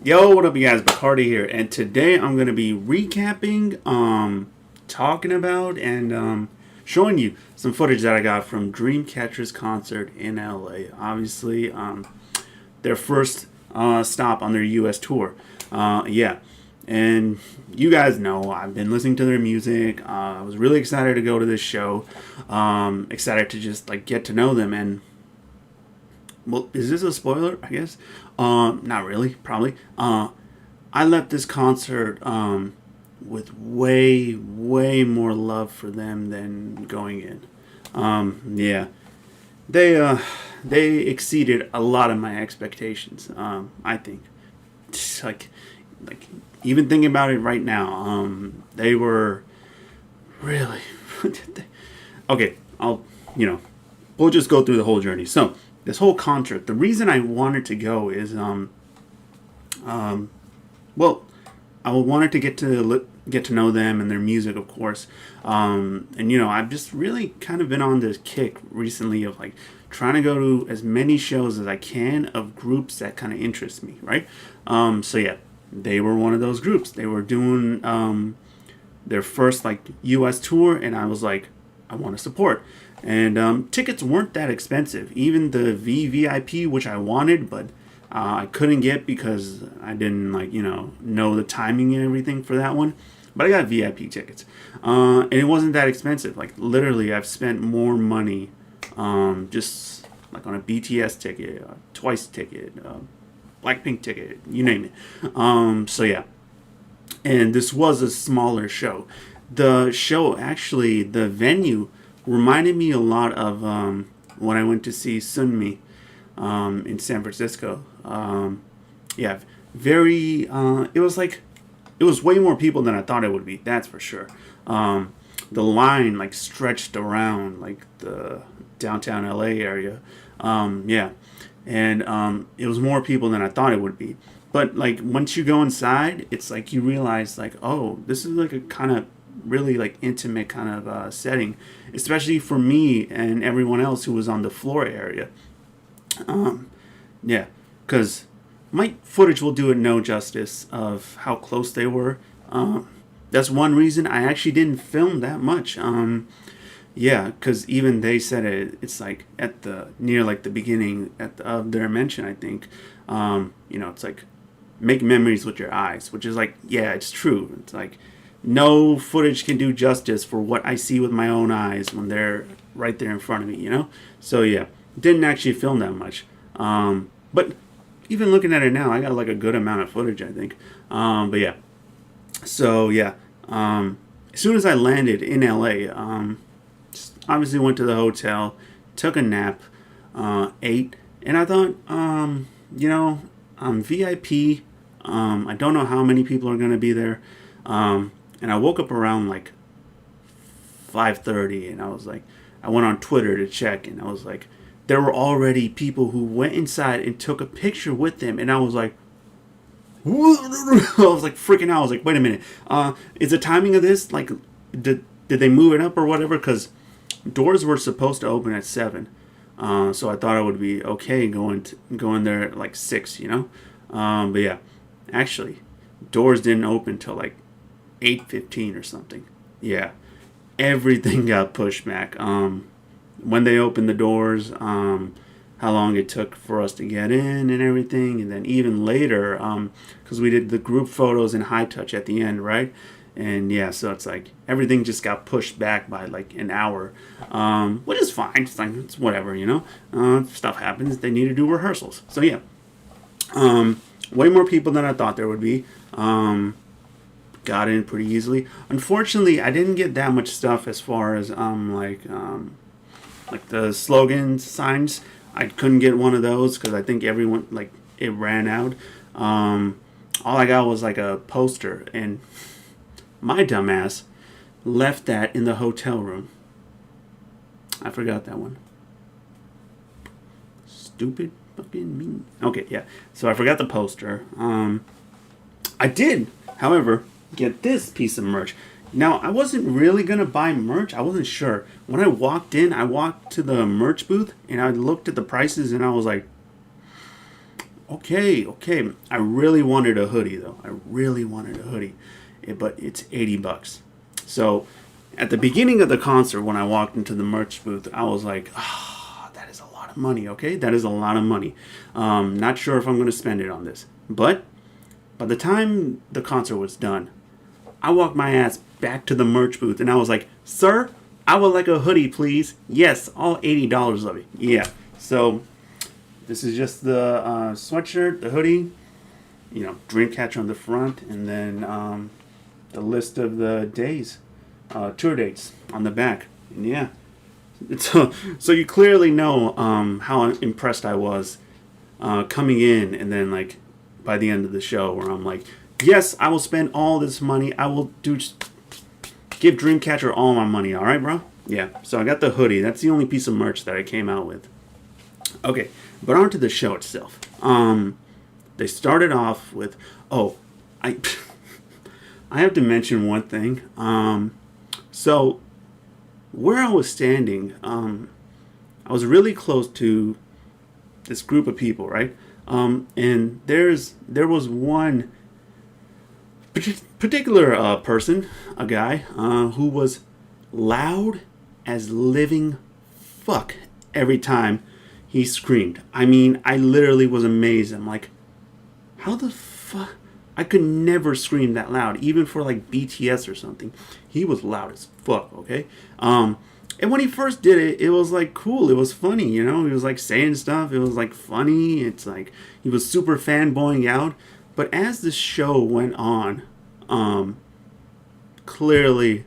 Yo, what up, you guys? Bacardi here, and today I'm gonna be recapping, talking about, and showing you some footage that I got from Dreamcatcher's concert in LA. Obviously, their first stop on their U.S. tour. Yeah, and you guys know I've been listening to their music. I was really excited to go to this show. Excited to just like get to know them and. Well, is this a spoiler? I guess. Not really. Probably. I left this concert with way more love for them than going in. Yeah, they exceeded a lot of my expectations. I think. Just like even thinking about it right now, they were really okay. We'll just go through the whole journey. So this whole concert, the reason I wanted to go is well, I wanted to get to know them and their music, of course. And I've just really kind of been on this kick recently of like trying to go to as many shows as I can of groups that kind of interest me, right? So yeah, they were one of those groups. They were doing their first like U.S. tour, and I was like, I want to support. And tickets weren't that expensive. Even the VVIP, which I wanted, but I couldn't get because I didn't know the timing and everything for that one. But I got VIP tickets, and it wasn't that expensive. Like literally, I've spent more money just like on a BTS ticket, a Twice ticket, Blackpink ticket, you name it. So yeah, and this was a smaller show. The show actually, the venue reminded me a lot of when I went to see Sunmi in San Francisco. Yeah, very. It was way more people than I thought it would be. That's for sure. The line like stretched around like the downtown LA area. Yeah, and it was more people than I thought it would be. But like once you go inside, it's like you realize like, oh, this is like a kind of really like intimate kind of setting, especially for me and everyone else who was on the floor area. Yeah, because my footage will do it no justice of how close they were. That's one reason I actually didn't film that much. Yeah, because even they said it's like at the near like the beginning of their mention, I think. It's like make memories with your eyes, which is like, yeah, it's true. It's like no footage can do justice for what I see with my own eyes when they're right there in front of me, So yeah, didn't actually film that much. But even looking at it now, I got like a good amount of footage, I think. But yeah, so yeah, as soon as I landed in LA, just obviously went to the hotel, took a nap, ate, and I thought, I'm VIP. I don't know how many people are gonna be there. And I woke up around like 5:30, and I was like, I went on Twitter to check, and I was like, there were already people who went inside and took a picture with them, and I was like, I was like freaking out. I was like, wait a minute, is the timing of this like, did they move it up or whatever? Because doors were supposed to open at 7, so I thought I would be okay going there at like 6, but yeah, actually, doors didn't open till like 8:15 or something. Yeah, everything got pushed back. When they opened the doors, how long it took for us to get in and everything, and then even later, because we did the group photos in high touch at the end, right? And yeah, so it's like everything just got pushed back by like an hour, which is fine. It's like it's whatever, stuff happens. They need to do rehearsals, so yeah. Way more people than I thought there would be. Got in pretty easily. Unfortunately, I didn't get that much stuff as far as like the slogan signs. I couldn't get one of those because I think everyone like it ran out. All I got was like a poster, and my dumbass left that in the hotel room. I forgot that one. Stupid fucking me. Okay, yeah. So I forgot the poster. I did, however, get this piece of merch. Now, I wasn't really going to buy merch. I wasn't sure. When I walked to the merch booth, and I looked at the prices, and I was like, Okay. I really wanted a hoodie though. I really wanted a hoodie, but it's $80. So at the beginning of the concert, when I walked into the merch booth, I was like, ah, that is a lot of money. Okay, that is a lot of money. Not sure if I'm going to spend it on this, but by the time the concert was done, I walked my ass back to the merch booth and I was like, sir, I would like a hoodie, please. Yes, all $80 of it. Yeah. So this is just the sweatshirt, the hoodie, Dreamcatcher on the front, and then the list of the days, tour dates on the back. And yeah. So you clearly know how impressed I was coming in, and then like by the end of the show where I'm like, yes, I will spend all this money. I will give Dreamcatcher all my money. All right, bro? Yeah. So I got the hoodie. That's the only piece of merch that I came out with. Okay, but on to the show itself. They started off with, I I have to mention one thing. So where I was standing, I was really close to this group of people, right? And there was one particular person, a guy, who was loud as living fuck every time he screamed. I mean, I literally was amazed. I'm like, how the fuck? I could never scream that loud, even for like BTS or something. He was loud as fuck, okay? And when he first did it, it was like cool. It was funny, He was like saying stuff. It was like funny. It's like he was super fanboying out. But as the show went on, clearly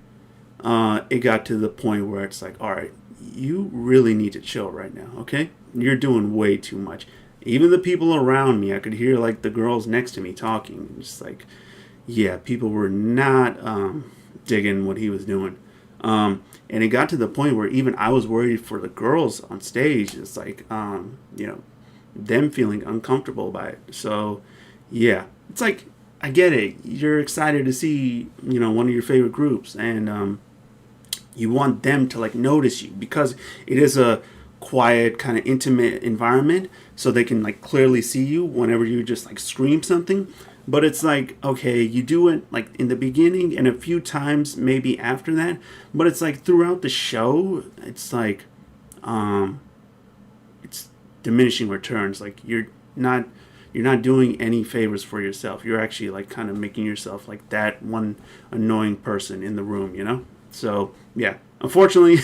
it got to the point where it's like, all right, you really need to chill right now, okay? You're doing way too much. Even the people around me, I could hear like the girls next to me talking. Just like, yeah, people were not digging what he was doing. And it got to the point where even I was worried for the girls on stage. It's like, them feeling uncomfortable by it. So, yeah, it's like, I get it. You're excited to see, one of your favorite groups, and you want them to like notice you because it is a quiet, kind of intimate environment, so they can like clearly see you whenever you just like scream something. But it's like, okay, you do it like in the beginning and a few times maybe after that, but it's like throughout the show, it's like it's diminishing returns. Like you're not doing any favors for yourself. You're actually like kind of making yourself like that one annoying person in the room. So yeah, unfortunately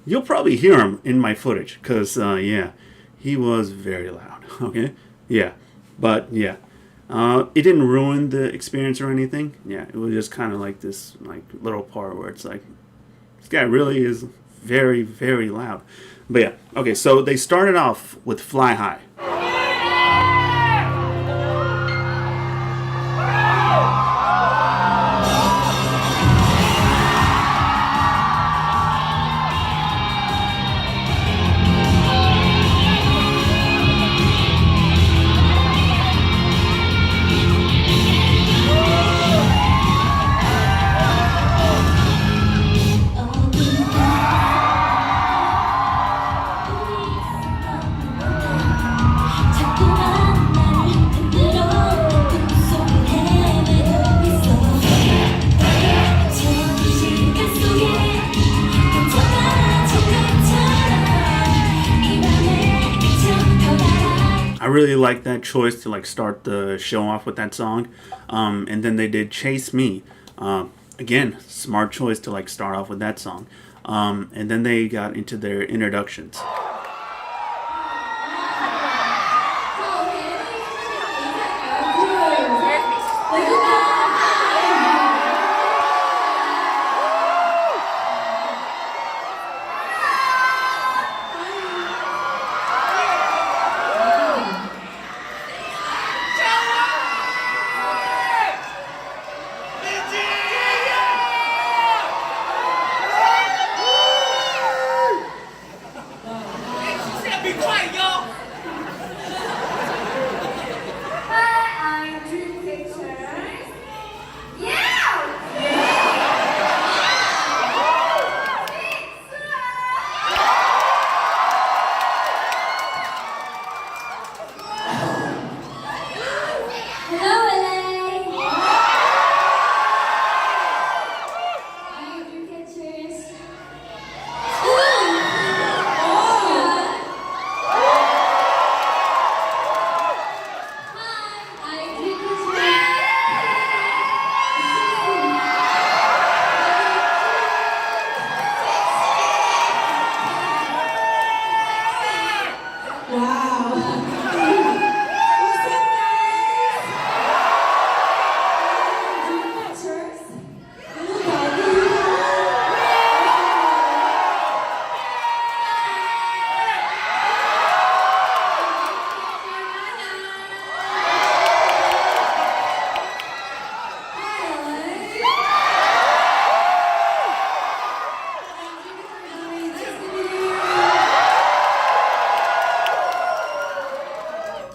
you'll probably hear him in my footage because yeah, he was very loud. Okay, yeah, but yeah, it didn't ruin the experience or anything. Yeah, it was just kind of like this like little part where it's like, this guy really is very, very loud. But yeah, okay, so they started off with Fly High. I really like that choice to like start the show off with that song, and then they did "Chase Me." Again, smart choice to like start off with that song, and then they got into their introductions.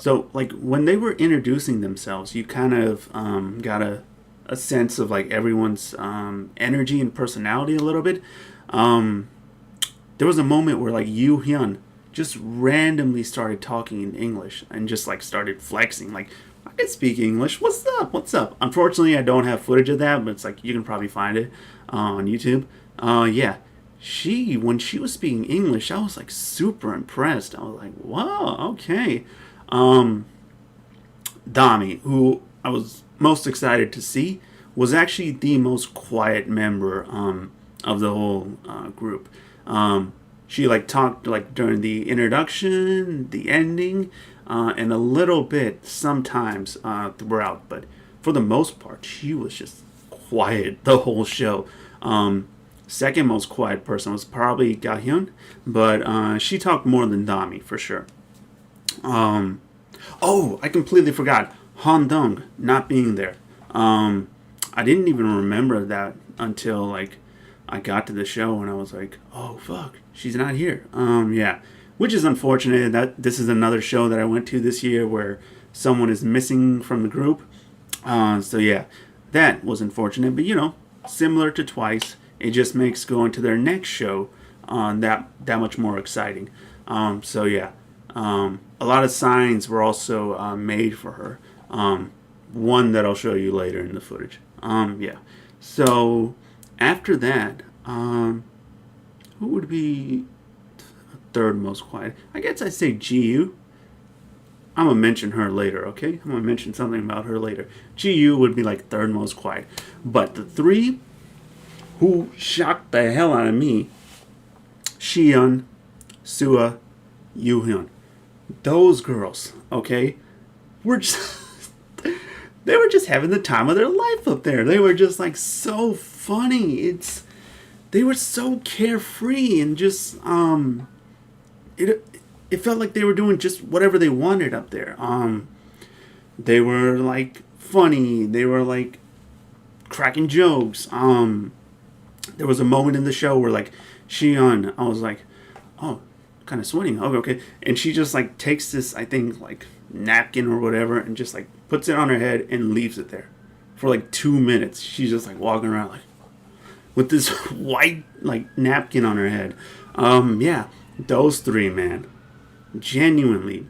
So like when they were introducing themselves, you kind of got a sense of like everyone's energy and personality a little bit. Um, there was a moment where like Yu Hyun just randomly started talking in English and just like started flexing like I can speak English. What's up? What's up? Unfortunately, I don't have footage of that, but it's like you can probably find it on YouTube. Yeah, she when she was speaking English, I was like super impressed. I was like, wow, okay. Um, Dami, who I was most excited to see, was actually the most quiet member of the whole group. She like talked like during the introduction, the ending, and a little bit sometimes throughout, but for the most part, she was just quiet the whole show. Second most quiet person was probably Gahyun, but she talked more than Dami for sure. Um, oh, I completely forgot Han Dong not being there. I didn't even remember that until like I got to the show and I was like, oh fuck, she's not here. Yeah, which is unfortunate. That this is another show that I went to this year where someone is missing from the group. So yeah, that was unfortunate. But you know, similar to Twice, it just makes going to their next show that much more exciting. So yeah, a lot of signs were also made for her. One that I'll show you later in the footage. Yeah. So after that, who would be third most quiet? I guess I'd say GU. I'm gonna mention her later, okay? I'm gonna mention something about her later. GU would be like third most quiet. But the three who shocked the hell out of me, Shion, Sua, Yuhyun. Those girls, okay, were just they were just having the time of their life up there. They were just like so funny. They were so carefree and just it felt like they were doing just whatever they wanted up there. They were like funny. They were like cracking jokes. There was a moment in the show where like Shion, I was like, oh, kind of sweating. Oh, okay. And she just like takes this, I think like napkin or whatever, and just like puts it on her head and leaves it there for like 2 minutes. She's just like walking around like with this white like napkin on her head. Yeah, those three, man, genuinely,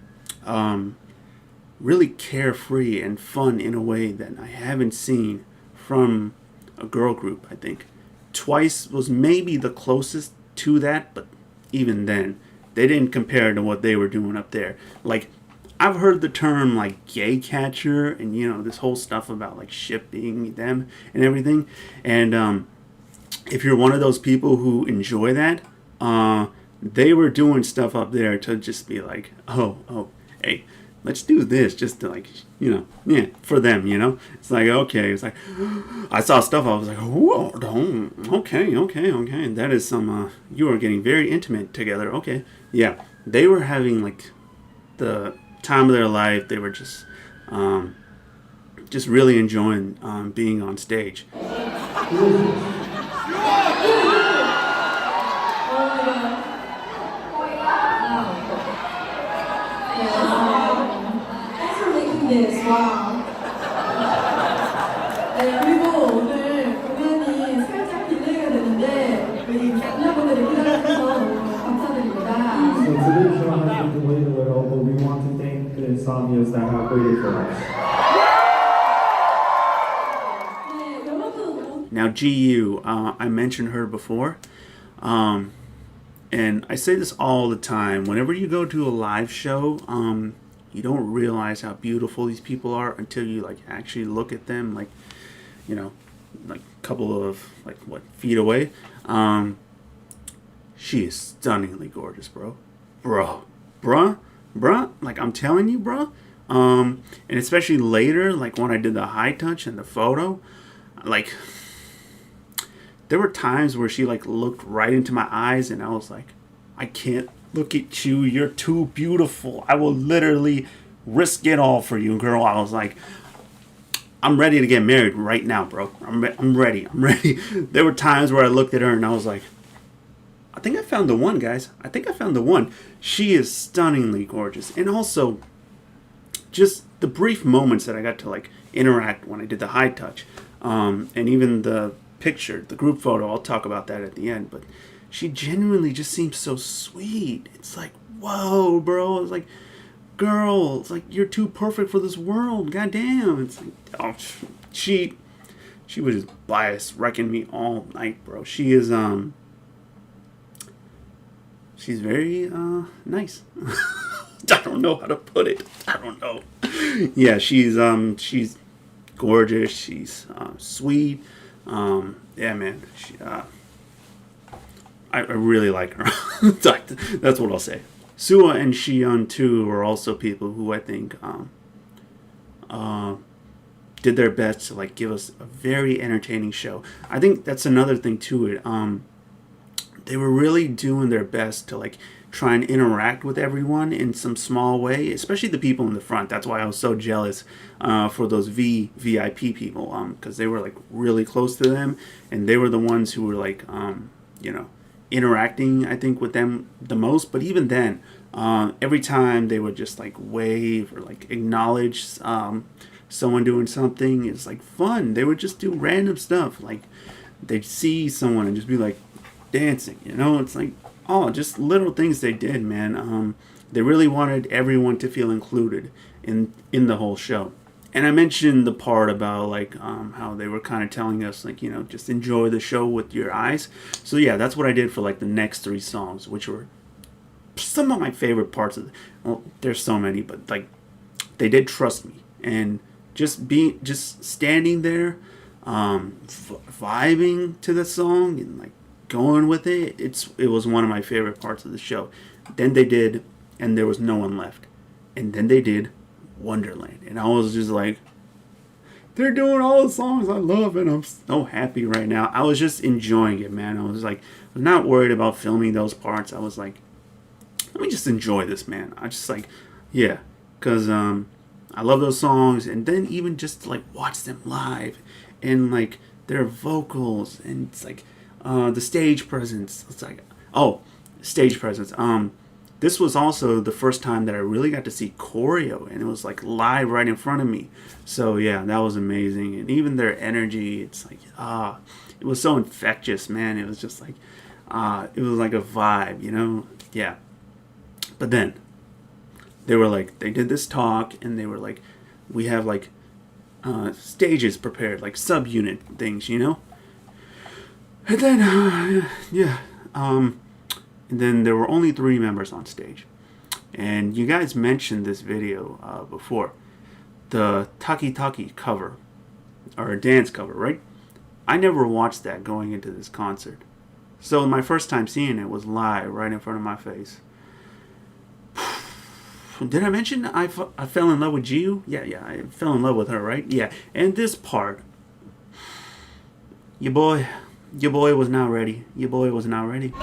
really carefree and fun in a way that I haven't seen from a girl group. I think Twice was maybe the closest to that, but even then, they didn't compare to what they were doing up there. Like, I've heard the term like gay catcher and you know this whole stuff about like shipping them and everything. And if you're one of those people who enjoy that, they were doing stuff up there to just be like, oh, hey, let's do this just to like, you know, yeah, for them, you know. It's like, okay, it's like, I saw stuff, I was like, whoa, okay, that is some, you are getting very intimate together, okay. Yeah, they were having like the time of their life. They were just really enjoying being on stage. Yes, wow. 네, 그리고 오늘 공연이 살짝 딜레이가 되는데 우리 남녀분들이 기다려주셔서 너무 감사드립니다. So today's show has been delayed a little, but we want to thank the insomnias that have waited for us. 네, 여러분. Now GU, I mentioned her before, and I say this all the time. Whenever you go to a live show, you don't realize how beautiful these people are until you like actually look at them, like, you know, like a couple of like what feet away. She is stunningly gorgeous, bruh. Like I'm telling you, bruh. And especially later, like when I did the high touch and the photo, like there were times where she like looked right into my eyes, and I was like, I can't look at you. You're too beautiful. I will literally risk it all for you, girl. I was like, I'm ready to get married right now, bro. I'm ready. There were times where I looked at her and I was like, I think I found the one, guys. I think I found the one. She is stunningly gorgeous. And also, just the brief moments that I got to like interact when I did the high touch, and even the picture, the group photo, I'll talk about that at the end, but she genuinely just seems so sweet. It's like, whoa, bro. It's like, girl, it's like, you're too perfect for this world. Goddamn. It's like, oh, she was just biased, wrecking me all night, bro. She is, she's very, nice. I don't know how to put it. I don't know. Yeah, she's gorgeous. She's, sweet. Yeah, man. I really like her. That's what I'll say. Sua and Shion too are also people who I think did their best to like give us a very entertaining show. I think that's another thing to it. They were really doing their best to like try and interact with everyone in some small way, especially the people in the front. That's why I was so jealous for those VIP people, because they were like really close to them, and they were the ones who were like interacting, I think, with them the most. But even then, every time they would just like wave or like acknowledge someone doing something, it's like fun. They would just do random stuff, like they'd see someone and just be like dancing, it's like, oh, just little things they did, man. They really wanted everyone to feel included in the whole show. And I mentioned the part about like how they were kind of telling us like, just enjoy the show with your eyes. So yeah, that's what I did for like the next 3 songs, which were some of my favorite parts of well, there's so many, but like they did trust me, and just standing there, vibing to the song and like going with it. It was one of my favorite parts of the show. Then they did, and there was no one left. And then they did Wonderland, and I was just like, they're doing all the songs I love, and I'm so happy right now. I was just enjoying it, man. I was not worried about filming those parts. I was like, let me just enjoy this, man. I just like, yeah, because I love those songs, and then even just to like watch them live, and like their vocals, and it's like the stage presence. It's like, oh, stage presence. This was also the first time that I really got to see choreo, and it was like live right in front of me. So yeah, that was amazing. And even their energy, it's like, it was so infectious, man. It was just like, it was like a vibe, Yeah. But then they were like, they did this talk, and they were like, we have like stages prepared, like subunit things, And then, and then there were only 3 members on stage. And you guys mentioned this video before. The Taki Taki cover, or a dance cover, right? I never watched that going into this concert. So my first time seeing it was live, right in front of my face. Did I mention I fell in love with Jiu? Yeah, I fell in love with her, right? Yeah, and this part, your boy was not ready. Your boy was not ready.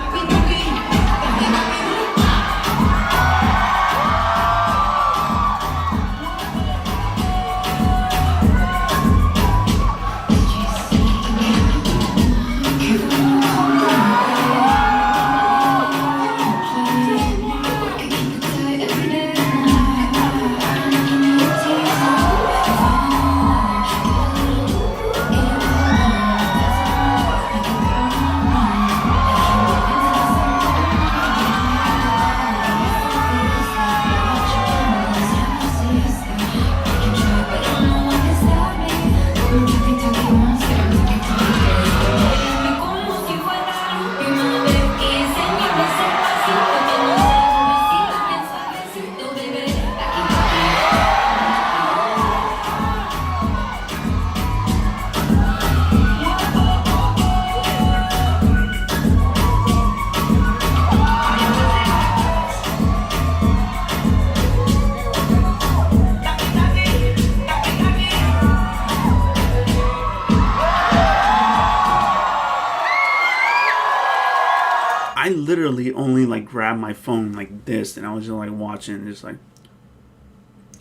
I literally only like grabbed my phone like this, and I was just like watching, just like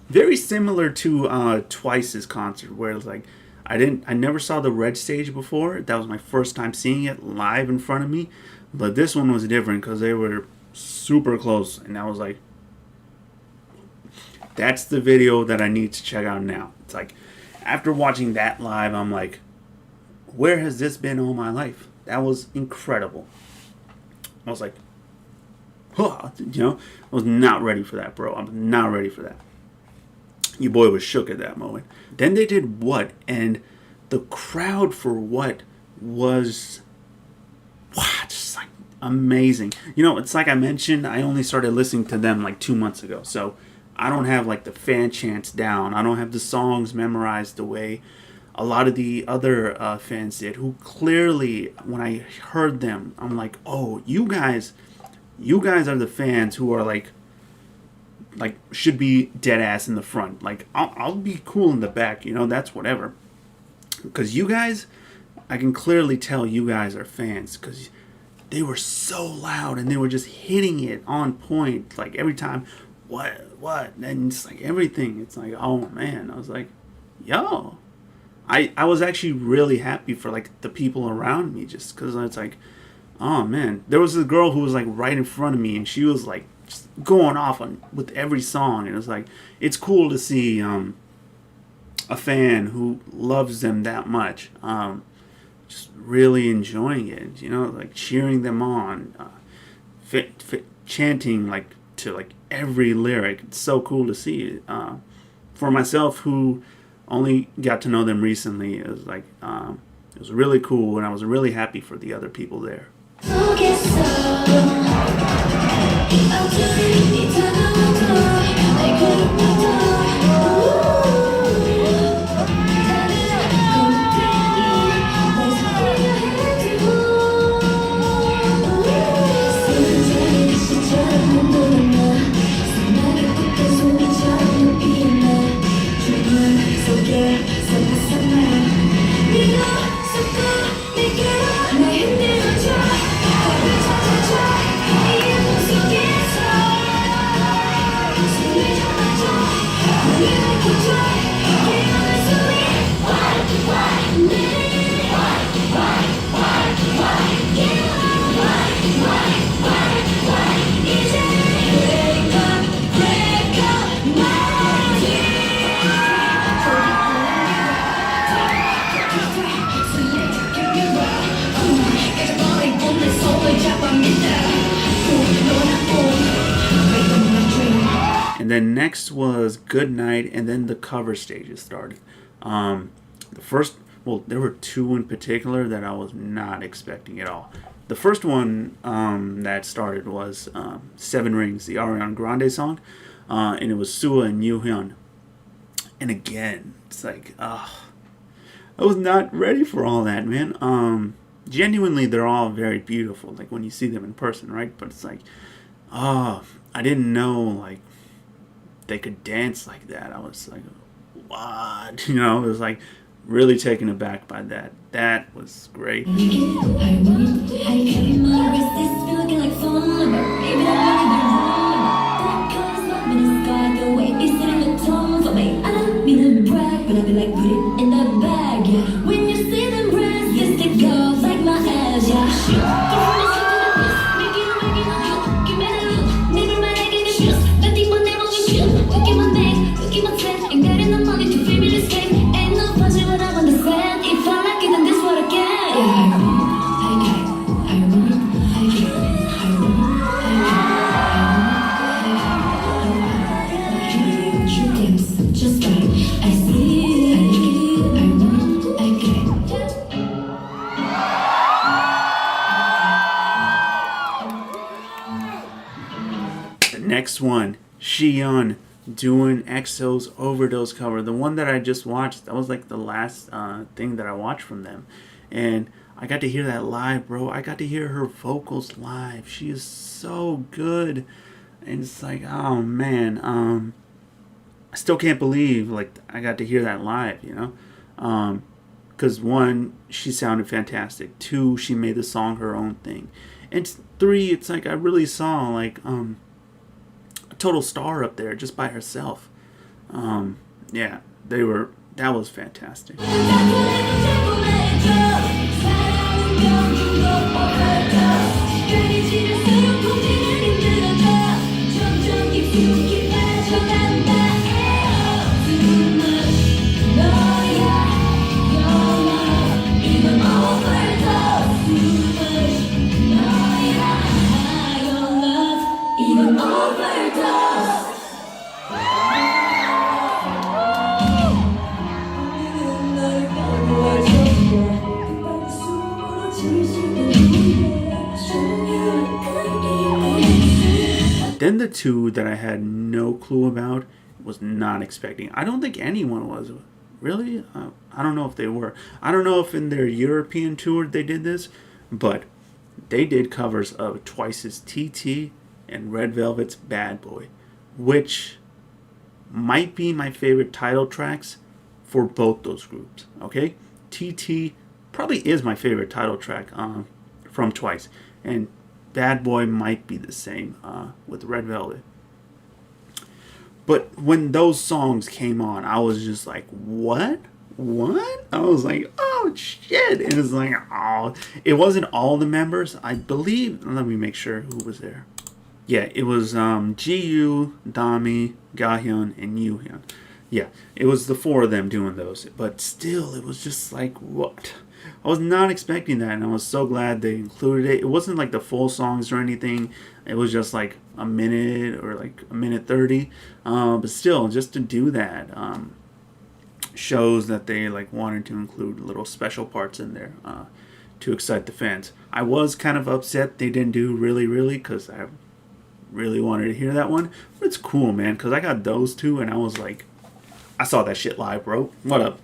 very similar to Twice's concert, where it's like I never saw the red stage before. That was my first time seeing it live in front of me, but this one was different because they were super close, and I was like, that's the video that I need to check out now. It's like, after watching that live, I'm like, where has this been all my life? That was incredible. I was like, huh, you know, I was not ready for that, bro. I'm not ready for that. Your boy was shook at that moment. Then they did What, and the crowd for What was, wow, just like amazing. You know, it's like I mentioned, I only started listening to them like 2 months ago, so I don't have like the fan chants down. I don't have the songs memorized the way a lot of the other fans did, who clearly, when I heard them, I'm like, oh, you guys are the fans who are like should be dead ass in the front. Like, I'll be cool in the back, you know, that's whatever. Because you guys, I can clearly tell you guys are fans, because they were so loud and they were just hitting it on point. Like, every time, what, and it's like everything. It's like, oh man, I was like, yo. I was actually really happy for like the people around me, just because it's like, oh man. There was a girl who was like right in front of me, and she was like just going off on with every song, and it was like, it's cool to see a fan who loves them that much, just really enjoying it, you know, like cheering them on, chanting like to like every lyric. It's so cool to see it. For myself, who only got to know them recently, it was like, it was really cool, and I was really happy for the other people there. And then next was Good Night, and then the cover stages started. The first, well, there were two in particular that I was not expecting at all. The first one that started was Seven Rings, the Ariana Grande song, and it was Sua and Yoo Hyun. And again, it's like, I was not ready for all that, man. Genuinely, they're all very beautiful, like when you see them in person, right? But it's like, I didn't know, like, they could dance like that. I was like, what? You know, it was like really taken aback by that. That was great. Next one, Xion doing EXO's Overdose cover. The one that I just watched, that was like the last thing that I watched from them. And I got to hear that live, bro. I got to hear her vocals live. She is so good. And it's like, oh man, I still can't believe like I got to hear that live, you know? Because one, she sounded fantastic. Two, she made the song her own thing. And three, it's like I really saw like total star up there just by herself. Yeah, that was fantastic. Then the two that I had no clue about, was not expecting. I don't think anyone was. Really? I don't know if they were. I don't know if in their European tour they did this, but they did covers of Twice's TT and Red Velvet's Bad Boy, which might be my favorite title tracks for both those groups. Okay? TT probably is my favorite title track from Twice, and Bad Boy might be the same with Red Velvet. But when those songs came on, I was just like, what? What? I was like, oh shit. And it's like, oh, it wasn't all the members. I believe, let me make sure who was there. Yeah, it was GU, Dami, Gahyun, and Yuhyun. Yeah, it was the four of them doing those. But still, it was just like, what? I was not expecting that, and I was so glad they included it. It wasn't like the full songs or anything. It was just like a minute or like a minute 30. But still, just to do that shows that they like wanted to include little special parts in there to excite the fans. I was kind of upset they didn't do Really Really, because I really wanted to hear that one. But it's cool, man, because I got those two, and I was like, I saw that shit live, bro. What up?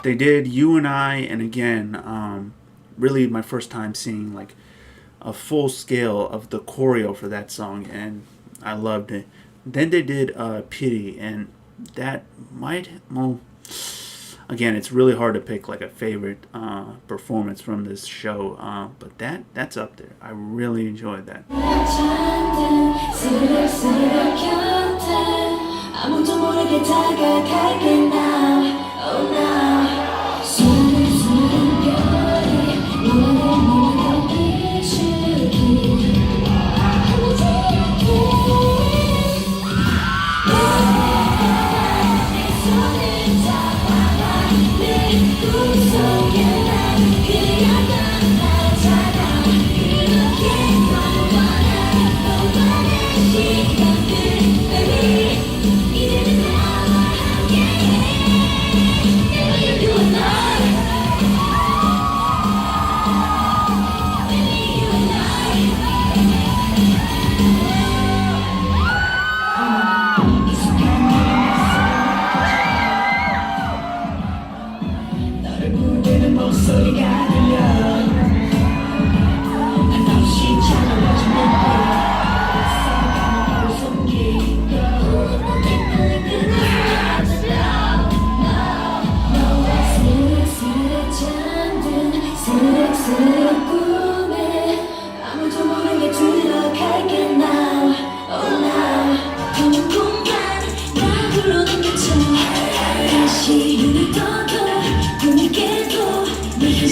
They did You and I, and again, really my first time seeing like a full scale of the choreo for that song, and I loved it. Then they did Pity, and that might, well, again, it's really hard to pick like a favorite performance from this show, but that's up there. I really enjoyed that.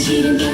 시를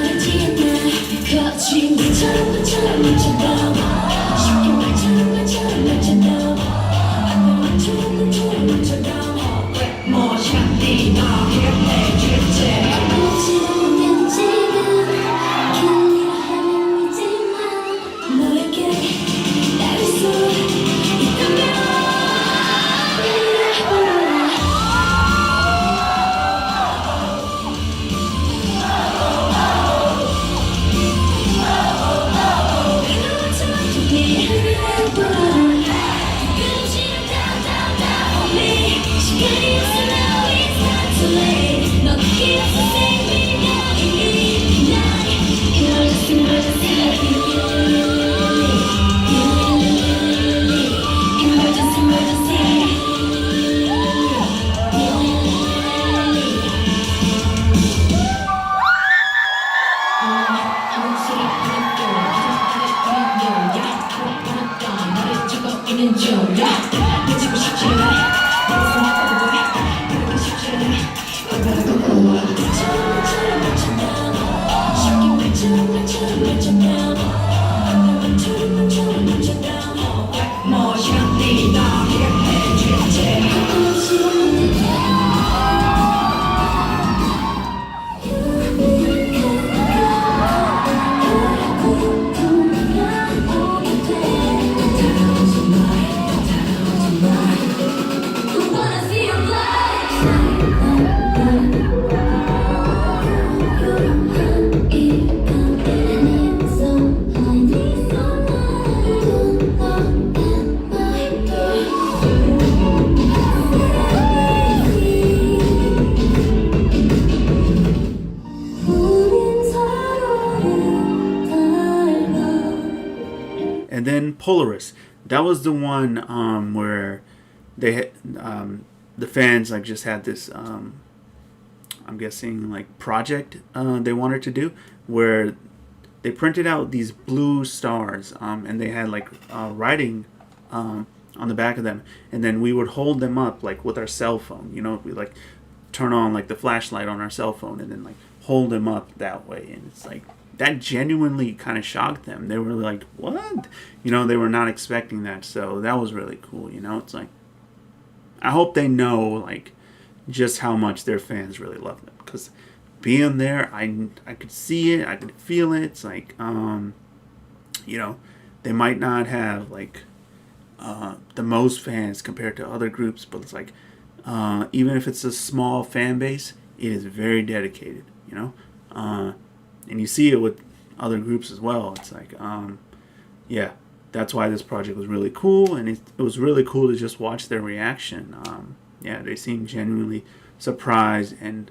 And then Polaris, that was the one where they had, the fans like just had this I'm guessing like project they wanted to do, where they printed out these blue stars and they had like writing on the back of them, and then we would hold them up like with our cell phone, you know, we like turn on like the flashlight on our cell phone and then like hold them up that way. And it's like that genuinely kind of shocked them. They were like, what? You know, they were not expecting that. So that was really cool. You know, it's like, I hope they know like just how much their fans really love them, because being there, I could see it, I could feel it. It's like, you know, they might not have like the most fans compared to other groups, but it's like, even if it's a small fan base, it is very dedicated, you know, and you see it with other groups as well. It's like, yeah, that's why this project was really cool, and it was really cool to just watch their reaction. Yeah, they seemed genuinely surprised and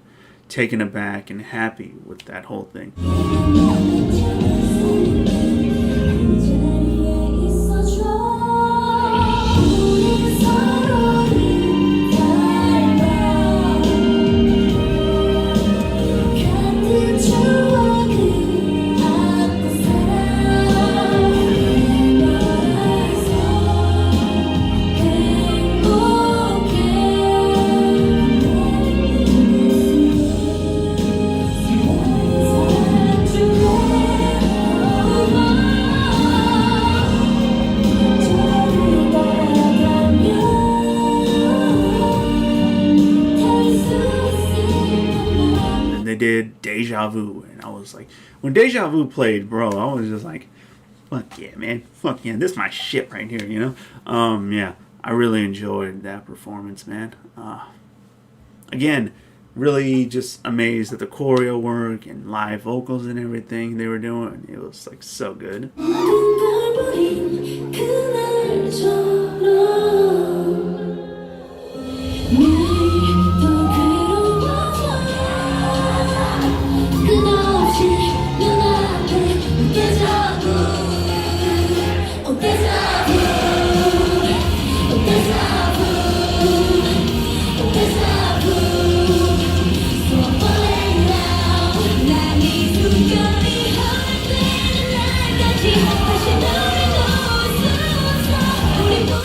taken aback and happy with that whole thing. They did Deja Vu, and I was like, when Deja Vu played, bro, I was just like, fuck yeah, man, fuck yeah, this is my shit right here, you know. Yeah, I really enjoyed that performance, man. Again, really just amazed at the choreo work and live vocals and everything they were doing. It was like so good.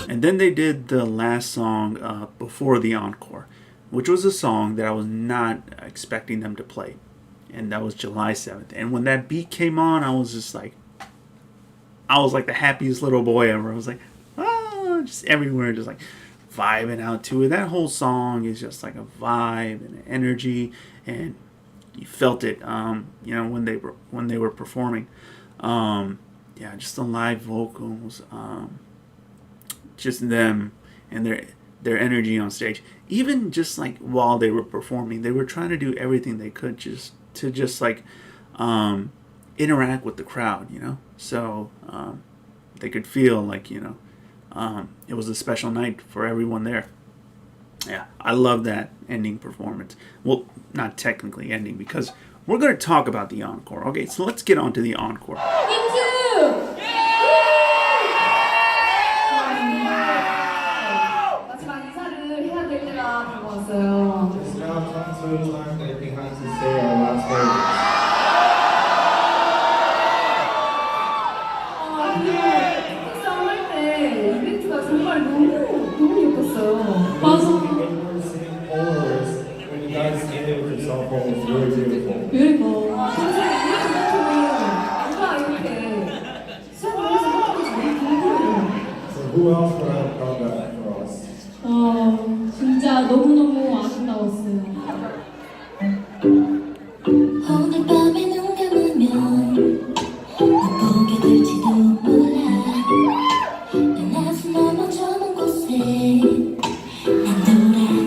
And then they did the last song before the encore, which was a song that I was not expecting them to play. And that was July 7th. And when that beat came on, I was just like, I was like the happiest little boy ever. I was like, ah, just everywhere, just like vibing out to it. That whole song is just like a vibe and an energy, and you felt it, you know, when they were performing. Yeah, just the live vocals, just them and their energy on stage. Even just like while they were performing, they were trying to do everything they could just to like interact with the crowd, you know, so they could feel like, you know, it was a special night for everyone there. Yeah, I love that ending performance. Well, not technically ending, because we're going to talk about the encore. Okay, so let's get on to the encore. It's now come to a time that we have to say our last words. 싸움할 때 이벤트가 정말 너무 예뻤어요. 맞아. When you were singing Polaris, when you guys did it with your cell phone, it was really beautiful. beautiful. 선생님 이렇게 who else would have done that for us? 진짜 너무너무 아름다웠어요. 오늘 밤에 눈 감으면 넌 보게 될지도 몰라 나서 넘어 저 먼 곳에 난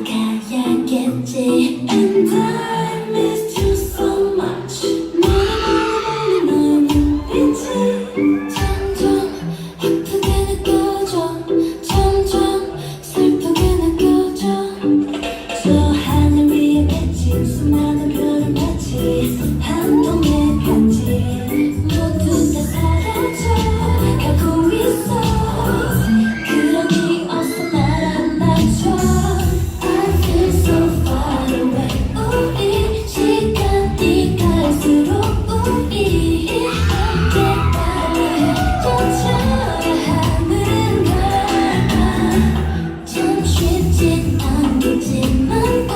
돌아가야겠지 And I miss you so much 너를 보는 눈빛이 점점 아프게 느껴져 점점 슬프게 느껴져 저 하늘 위에 맺힌 수많은 별을 마치 한 동의 편지 모두 다 사라져 가고 있어 그러니 어서 날 안아줘 I feel so far away 우리 시간이 갈수록 우리 함께 달려야 하는 걸 참 쉽진 않겠지만 꼭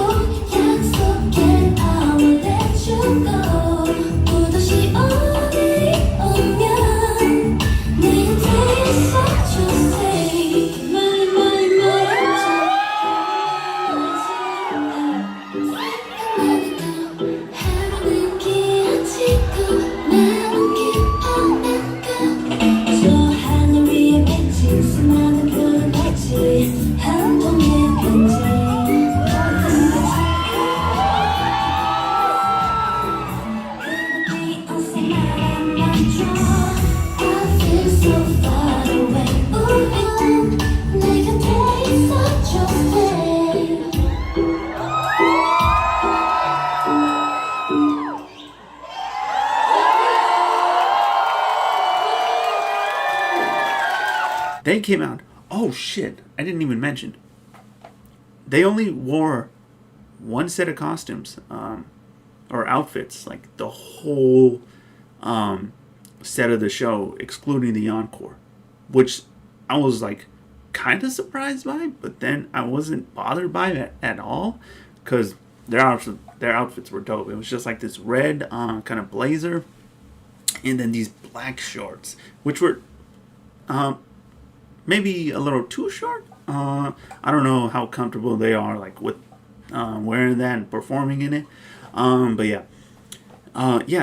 약속해 I will let you go 또 다시 오늘이 오면 내 곁에 있어줘 say 멀리 멀었죠 생각나도 하루는 길어지고 마음은 깊어나가 저 하늘 위에 맺힌 수많은 별을 마치 한 통의 편지 그렇게 어서 날 안아줘 I feel so far away 우린 내 곁에 있어줘 stay They came out. Oh shit! I didn't even mention. They only wore one set of costumes, or outfits, like the whole set of the show, excluding the encore, which I was like kind of surprised by, but then I wasn't bothered by it at all, because their outfits were dope. It was just like this red kind of blazer, and then these black shorts, which were maybe a little too short. I don't know how comfortable they are, like with wearing that and performing in it. But yeah,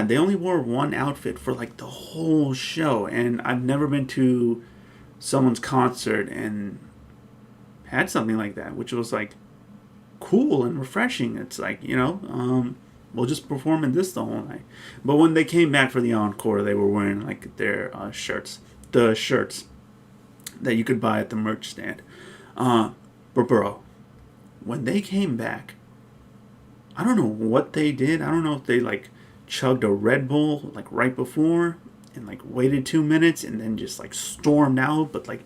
they only wore one outfit for like the whole show, and I've never been to someone's concert and had something like that, which was like cool and refreshing. It's like, we'll just perform in this the whole night. But when they came back for the encore, they were wearing like their shirts that you could buy at the merch stand. But bro, when they came back, I don't know what they did. I don't know if they like chugged a Red Bull like right before and like waited 2 minutes and then just like stormed out, but like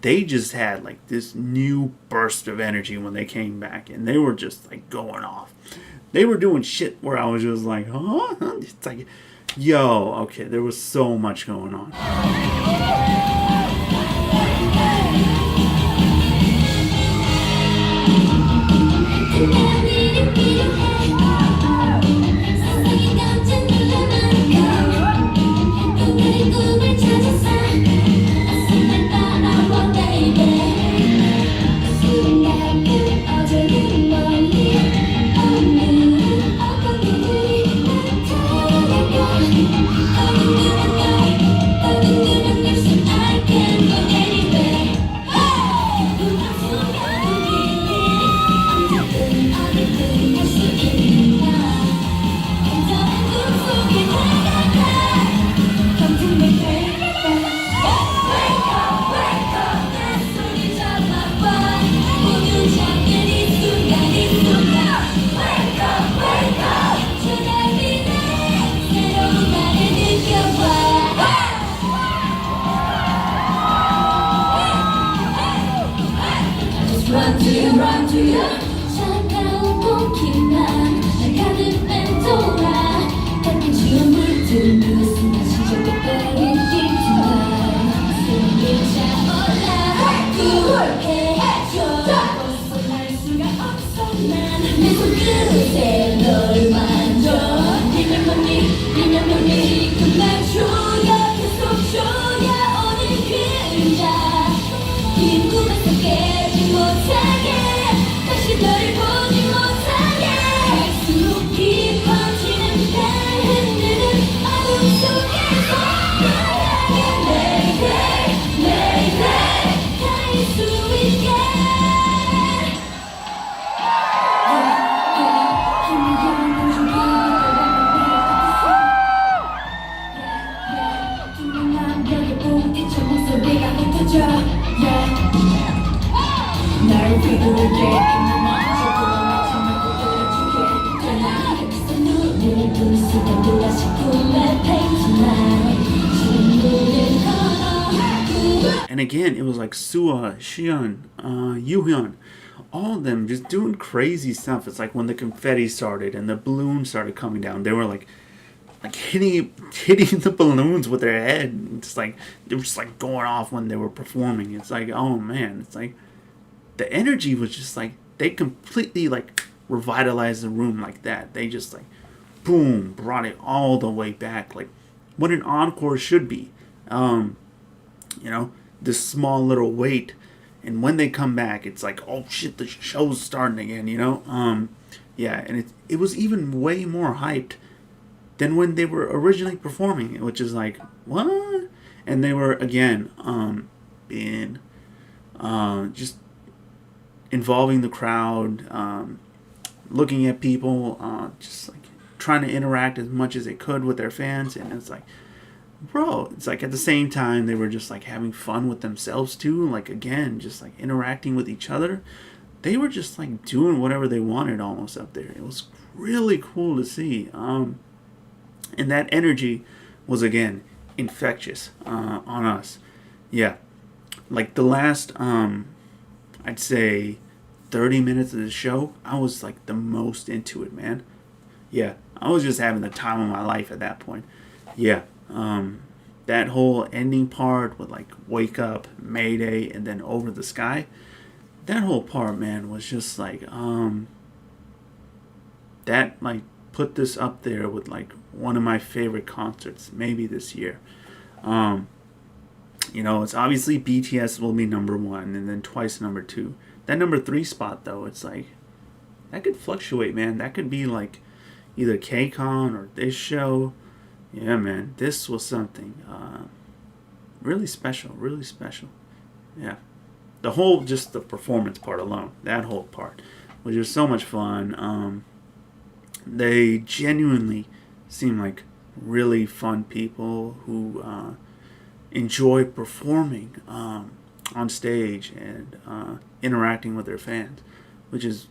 they just had like this new burst of energy when they came back, and they were just like going off. They were doing shit where I was just like, huh? It's like, yo, okay, there was so much going on. I 지겨울라 싶으면 pain tonight 신문을 걸어 And again, it was like Sua, Xion, Yuhyun, all of them just doing crazy stuff. It's like when the confetti started and the balloons started coming down, they were like hitting the balloons with their head. It's like they were just like going off when they were performing. It's like, oh man, it's like the energy was just like they completely like revitalized the room like that. They just like boom, brought it all the way back, like what an encore should be. You know, this small little wait, and when they come back, it's like, oh shit, the show's starting again. You know, yeah, and it was even way more hyped than when they were originally performing, which is like what? And they were again, being, just involving the crowd, looking at people, just like trying to interact as much as they could with their fans, and it's like, bro, it's like at the same time they were just like having fun with themselves too, like again just like interacting with each other. They were just like doing whatever they wanted almost up there. It was really cool to see, and that energy was again infectious on us. Yeah, like the last I'd say 30 minutes of the show, I was like the most into it, man. Yeah, I was just having the time of my life at that point. Yeah. That whole ending part with like Wake Up, Mayday, and then Over the Sky, that whole part, man, was just like, that like put this up there with like one of my favorite concerts maybe this year. You know, it's obviously BTS will be number one and then Twice number two. That number three spot though, it's like that could fluctuate, man. That could be like either KCON or this show. Yeah, man, this was something really special, really special. Yeah, the whole, just the performance part alone, that whole part was just so much fun. They genuinely seem like really fun people who enjoy performing on stage and interacting with their fans, which is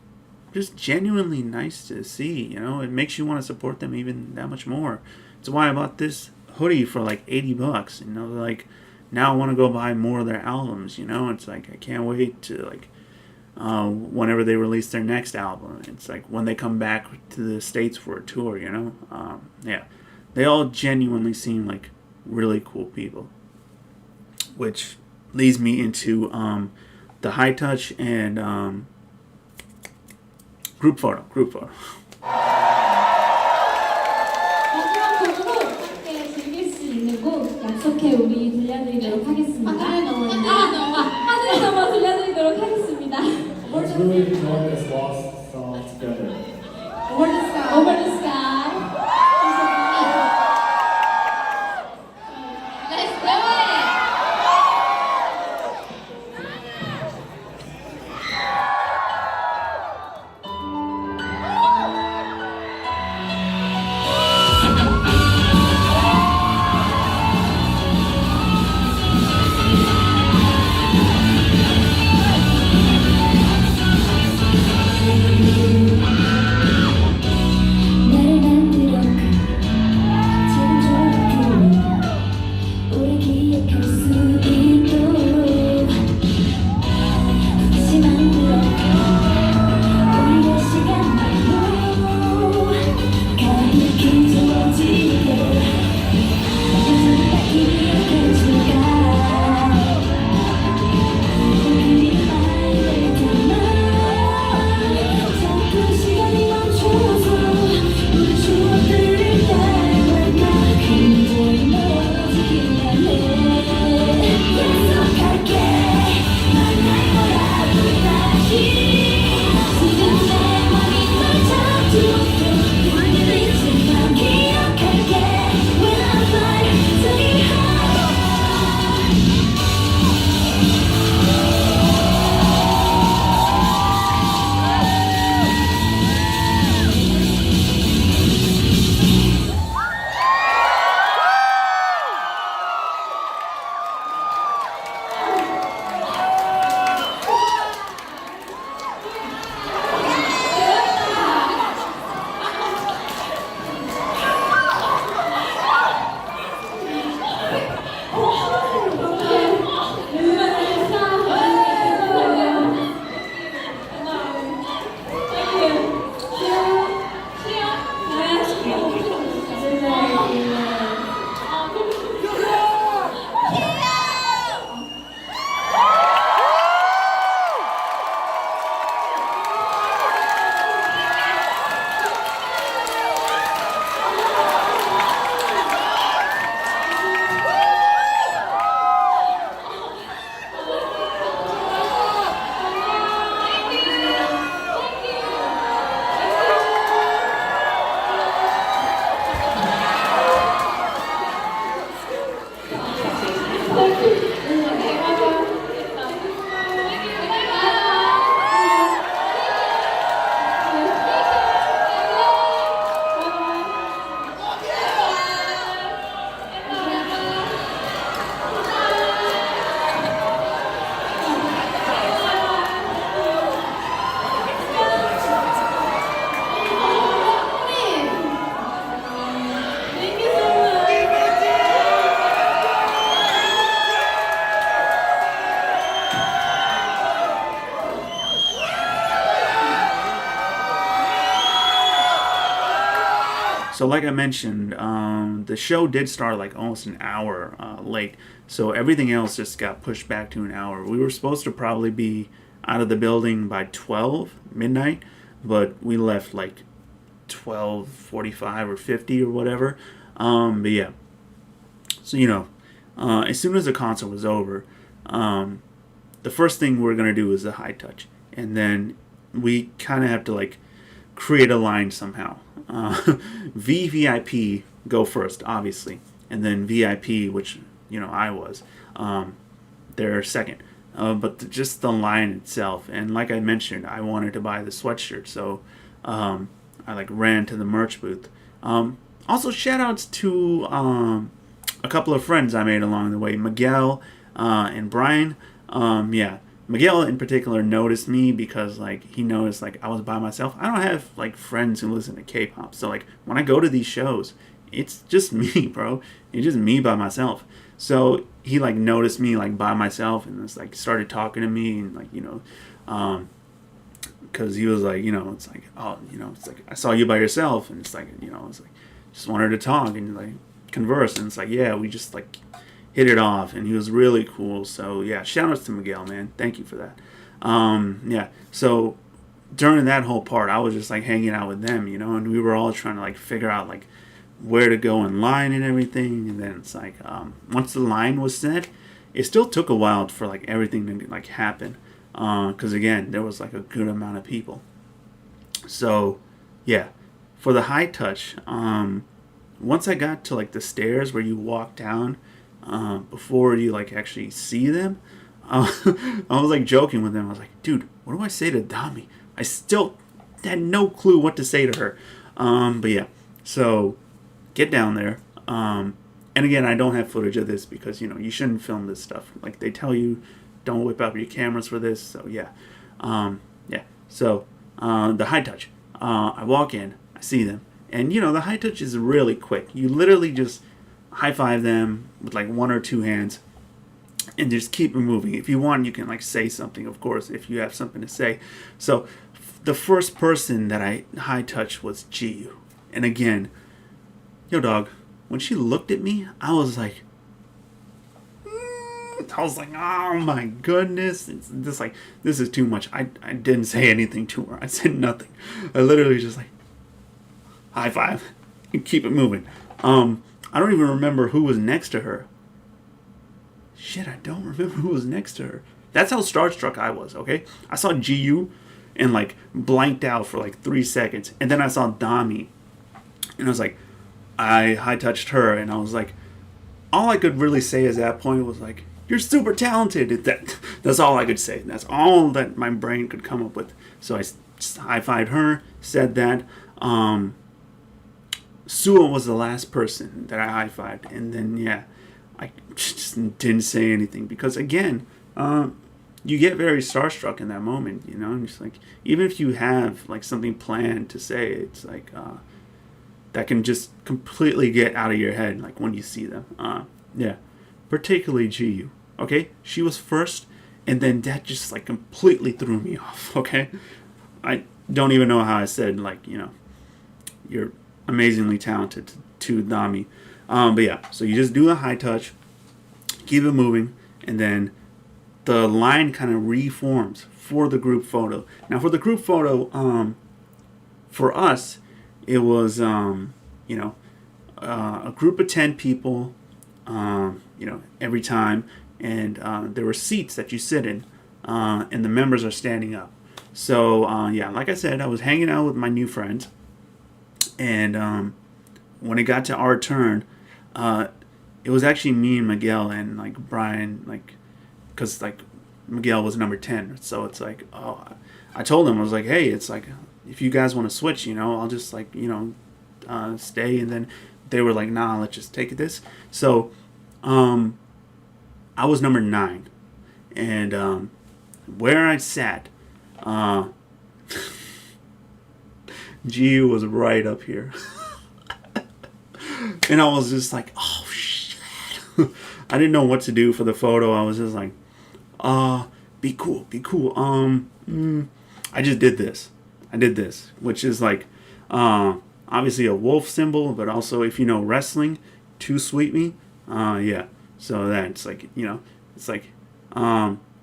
just genuinely nice to see. You know, it makes you want to support them even that much more. That's why I bought this hoodie for like $80. You know, like now I want to go buy more of their albums. You know, it's like I can't wait to like whenever they release their next album. It's like when they come back to the States for a tour. You know, yeah, they all genuinely seem like really cool people, which leads me into the High Touch and group photo. 마지막 곡으로 함께 즐길 수 있는 곡 약속해 우리 들려드리도록 하겠습니다. 하늘에 넘어 들려드리도록 하겠습니다. Let's really enjoy this last song together. Over the Sky. Over the Sky. Let's do it! So like I mentioned, the show did start like almost an hour late. So everything else just got pushed back to an hour. We were supposed to probably be out of the building by 12 midnight, but we left like 12:45 or 50 or whatever. But yeah, so as soon as the concert was over, the first thing we're gonna do is the high touch, and then we kind of have to like create a line somehow. VVIP go first, obviously, and then VIP, which I was, they're second. Just the line itself, and like I mentioned, I wanted to buy the sweatshirt, so I like ran to the merch booth. Also, shout outs to a couple of friends I made along the way, Miguel and Brian. Yeah, Miguel in particular noticed me because like he noticed like I was by myself. I don't have like friends who listen to K-pop, so like when I go to these shows, it's just me, bro. It's just me by myself. So he like noticed me like by myself and just like started talking to me and like because he was like it's like it's like I saw you by yourself and it's like it's like just wanted to talk and like converse and it's like yeah, we just like hit it off and he was really cool. So yeah, shout outs to Miguel, man. Thank you for that. Yeah, so during that whole part I was just like hanging out with them, and we were all trying to like figure out like where to go in line and everything. And then it's like once the line was set, it still took a while for like everything to like happen because again there was like a good amount of people. So yeah, for the high touch, once I got to like the stairs where you walk down before you like actually see them, I was like joking with them. I was like, dude, what do I say to Dami? I still had no clue what to say to her. But yeah, so get down there. And again, I don't have footage of this because you shouldn't film this stuff. Like they tell you, don't whip out your cameras for this. So yeah, yeah. So the high touch. I walk in, I see them, and the high touch is really quick. You literally just high five them with like one or two hands and just keep it moving. If you want, you can like say something, of course, if you have something to say. So the first person that I high touched was Jiu. And again, yo dog, when she looked at me, I was like oh my goodness, it's just like this is too much. I didn't say anything to her. I said nothing. I literally just like high five and keep it moving. I don't even remember who was next to her. Shit, I don't remember who was next to her. That's how starstruck I was, okay? I saw GU and like blanked out for like 3 seconds. And then I saw Dami. And I was like, I high touched her and I was like, all I could really say at that point was like, you're super talented. That's all I could say. That's all that my brain could come up with. So I just high-fived her, said that. Sua was the last person that I high-fived. And then, yeah, I just didn't say anything. Because, again, you get very starstruck in that moment, And just like, even if you have, like, something planned to say, it's like, that can just completely get out of your head, like, when you see them. Yeah. Particularly GU. Okay? She was first, and then that just, like, completely threw me off. Okay? I don't even know how I said, like, you're amazingly talented to Dami. But yeah, so you just do a high touch, keep it moving, and then the line kind of reforms for the group photo. Now, for the group photo, for us, it was, a group of 10 people, every time, and there were seats that you sit in, and the members are standing up. So, yeah, like I said, I was hanging out with my new friends, and when it got to our turn, it was actually me and Miguel and, like, Brian, like, because, like, Miguel was number 10, so it's like, I told him, I was like, hey, it's like, if you guys want to switch, I'll just, like, stay, and then they were like, nah, let's just take this. So, I was number 9, and where I sat, G was right up here, and I was just like, oh shit, I didn't know what to do for the photo. I was just like, be cool. I just did this. I did this, which is like, I'm obviously a wolf symbol, but also if you know wrestling, too sweet me. Yeah. So that's like, it's like,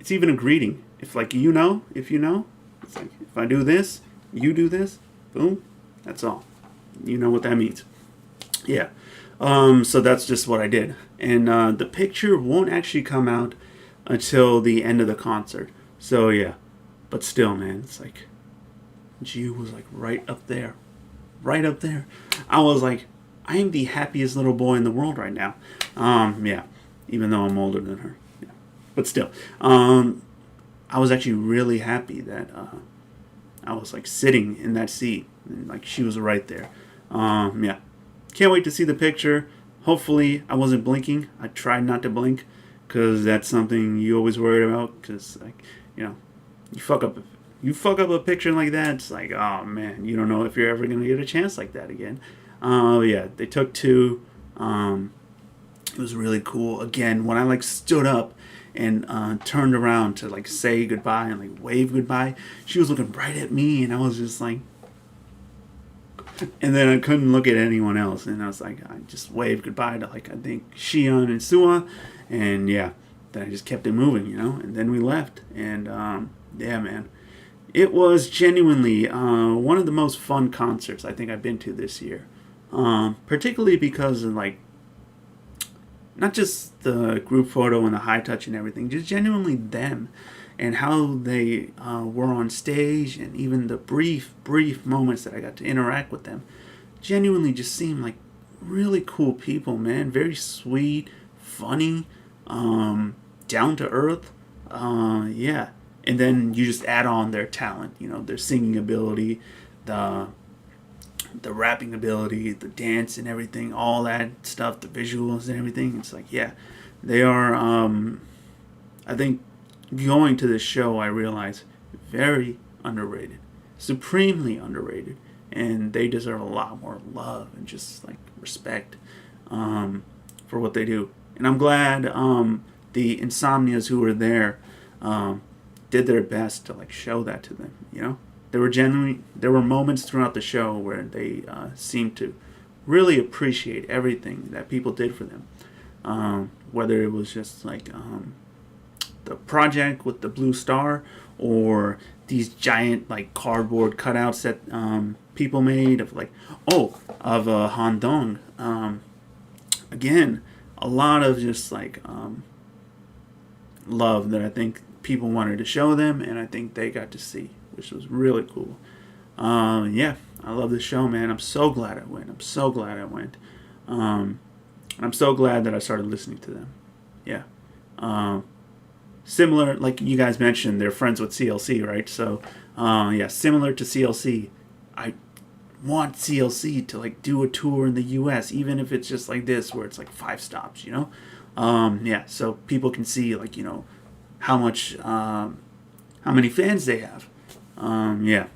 it's even a greeting. If like, if you know, it's like, if I do this, you do this, boom, that's all. You know what that means. Yeah. So that's just what I did. And the picture won't actually come out until the end of the concert. So yeah. But still, man, it's like, Jiu was like right up there. Right up there. I was like, I am the happiest little boy in the world right now. Yeah. Even though I'm older than her. Yeah. But still. I was actually really happy that I was like sitting in that seat. And like she was right there. Yeah. Can't wait to see the picture. Hopefully I wasn't blinking. I tried not to blink because that's something you always worried about. Because like, you fuck up a picture like that, it's like, oh man, you don't know if you're ever gonna get a chance like that again. Yeah, they took two. It was really cool. Again, when I like stood up and turned around to like say goodbye and like wave goodbye, she was looking right at me, and I was just like, and then I couldn't look at anyone else, and I was like, I just waved goodbye to like I think Shion and Sua, and yeah, then I just kept it moving, and then we left, and yeah, man. It was genuinely one of the most fun concerts I think I've been to this year. Particularly because of like, not just the group photo and the high touch and everything, just genuinely them and how they were on stage, and even the brief moments that I got to interact with them genuinely just seemed like really cool people, man. Very sweet, funny, down to earth. Yeah. And then you just add on their talent, their singing ability, the rapping ability, the dance and everything, all that stuff, the visuals and everything. It's like, yeah, they are, I think going to this show, I realized, very underrated, supremely underrated. And they deserve a lot more love and just like respect for what they do. And I'm glad the Insomnias who were there did their best to like show that to them. There were moments throughout the show where they seemed to really appreciate everything that people did for them, whether it was just like the project with the blue star, or these giant like cardboard cutouts that people made of like of Han Dong. Again, a lot of just like love that I think people wanted to show them, and I think they got to see, which was really cool. Yeah, I love this show, man. I'm so glad I went. And I'm so glad that I started listening to them. Yeah. Similar, like you guys mentioned, they're friends with CLC, right? So, yeah, similar to CLC, I want CLC to like do a tour in the US, even if it's just like this, where it's like 5 stops, Yeah, so people can see like, how many fans they have. Yeah.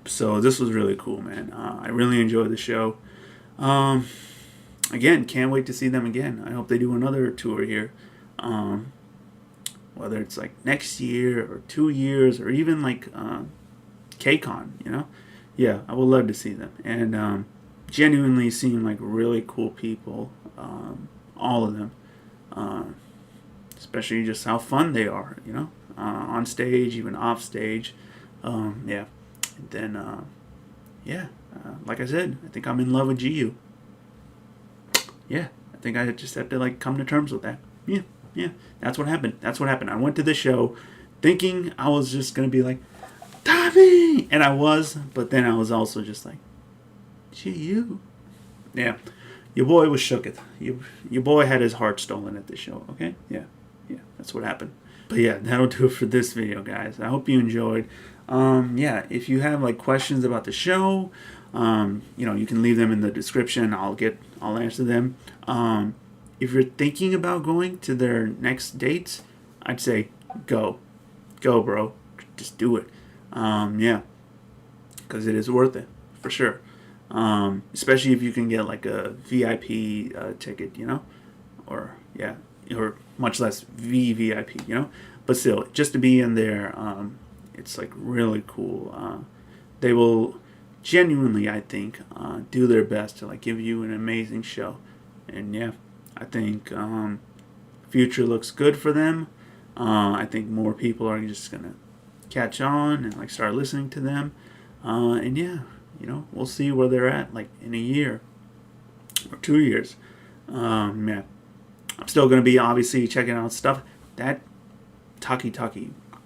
So this was really cool, man. I really enjoyed the show. Again, can't wait to see them again. I hope they do another tour here. Whether it's like next year or 2 years or even like KCON, Yeah, I would love to see them. And genuinely seem like really cool people. All of them. Especially just how fun they are, on stage, even off stage. Yeah. And then, yeah, like I said, I think I'm in love with GU. Yeah, I think I just have to like come to terms with that. Yeah, that's what happened. I went to the show thinking I was just going to be like, Tommy! And I was, but then I was also just like, GU. Yeah, your boy was shooketh. Your boy had his heart stolen at this show, okay? Yeah, that's what happened. But yeah, that'll do it for this video, guys. I hope you enjoyed. Yeah, if you have like questions about the show, you can leave them in the description. I'll answer them. If you're thinking about going to their next dates, I'd say go, bro. Just do it. Yeah, because it is worth it for sure. Especially if you can get like a VIP ticket, or much less VVIP, but still, just to be in there, it's like really cool. They will genuinely, I think, do their best to like give you an amazing show. And yeah, I think future looks good for them. I think more people are just gonna catch on and like start listening to them. And yeah, you know, we'll see where they're at like in a year or 2 years. Yeah, I'm still gonna be obviously checking out stuff. That Taki,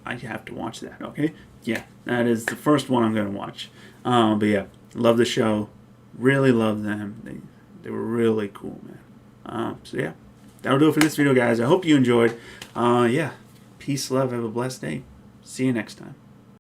I have to watch that. Okay, yeah, that is the first one I'm gonna watch. But yeah, love the show. Really love them. They were really cool, man. So yeah, that'll do it for this video, guys. I hope you enjoyed. Yeah, peace, love, have a blessed day. See you next time.